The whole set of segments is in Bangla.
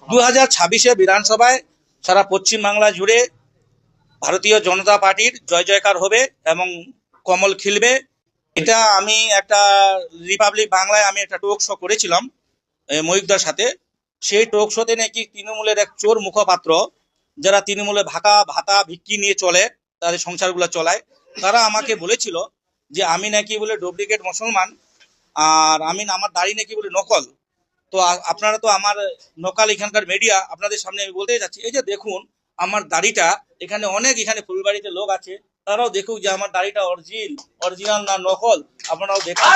2026 বিধানসভায় সারা পশ্চিমবাংলা জুড়ে ভারতীয় জনতা পার্টির জয় জয়কার হবে এবং কমল খিলবে। এটা আমি একটা রিপাবলিক বাংলায় আমি একটা টক শো করেছিলাম ময়ূকদার সাথে। সেই টক শোতে নাকি তৃণমূলের এক চোর মুখপাত্র, যারা তৃণমূলে ভাতা ভিক্ষি নিয়ে চলে, তাদের সংসারগুলো চলায়, তারা আমাকে বলেছিল যে আমি নাকি বলে ডুপ্লিকেট মুসলমান, আর আমার দাড়ি নাকি বলে নকল। তো আপনারা তো আমার নকাল এখানকার মিডিয়া, আপনাদের সামনে আমি বলতে যাচ্ছি, এই যে দেখুন আমার দাড়িটা, এখানে এখানে ফুলবাড়িতে লোক আছে, তারাও দেখুক যে আমার দাড়িটা অরিজিনাল না নকল, আপনারাও দেখুন।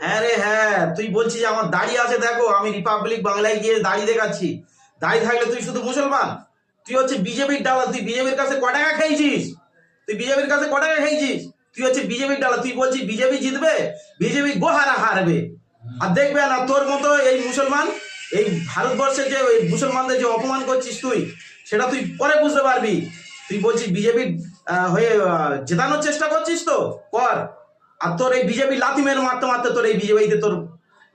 হ্যাঁ রে হ্যাঁ, তুই বলছিস আমার দাড়ি আছে, দেখো আমি রিপাবলিক বাংলায় গিয়ে দাড়ি দেখাচ্ছি। দাড়ি থাকলে তুই শুধু মুসলমান? তুই হচ্ছে বিজেপির ডালা, তুই বিজেপির কাছে ক টাকা খেয়েছিস? তুই হচ্ছে বিজেপির ডালা, তুই বলছিস বিজেপি জিতবে, বিজেপি গোহারা হারবে। আর দেখবে না তোর মতো এই মুসলমান, এই ভারতবর্ষে যে ওই মুসলমানদের যে অপমান করছিস তুই, সেটা তুই পরে বুঝতে পারবি। তুই বলছিস বিজেপির হয়ে জেতানোর চেষ্টা করছিস, তো কর। আর তোর এই বিজেপি লাথি মেরে মারতে মারতে তোর এই বিজেপিতে তোর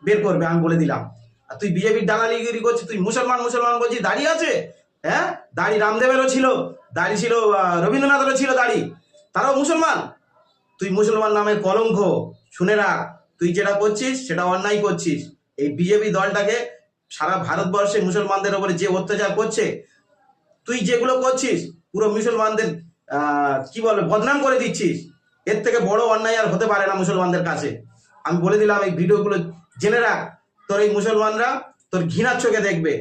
বের করবে, আমি বলে দিলাম। আর তুই বিজেপির দালালিগিরি করছিস, তুই মুসলমান বলছিস, দাড়ি আছে? হ্যাঁ, দাড়ি রামদেবেরও ছিল, দাড়ি ছিল রবীন্দ্রনাথেরও ছিল দাড়ি, তারাও মুসলমান। তুই মুসলমান নামের কলঙ্ক, শুনে রাখ, তুই যেটা করছিস সেটা অন্যায় করছিস। এই বিজেপি দলটাকে সারা ভারতবর্ষে মুসলমানদের উপরে যে অত্যাচার করছে, তুই যেগুলো করছিস পুরো মুসলমানদের কি বলবে বদনাম করে দিচ্ছিস। এর থেকে বড় অন্যায় আর হতে পারে না মুসলমানদের কাছে। আমি বলে দিলাম, এই ভিডিওগুলো জেনে রাখ, তোর এই মুসলমানরা তোর ঘৃণার চোখে দেখবে।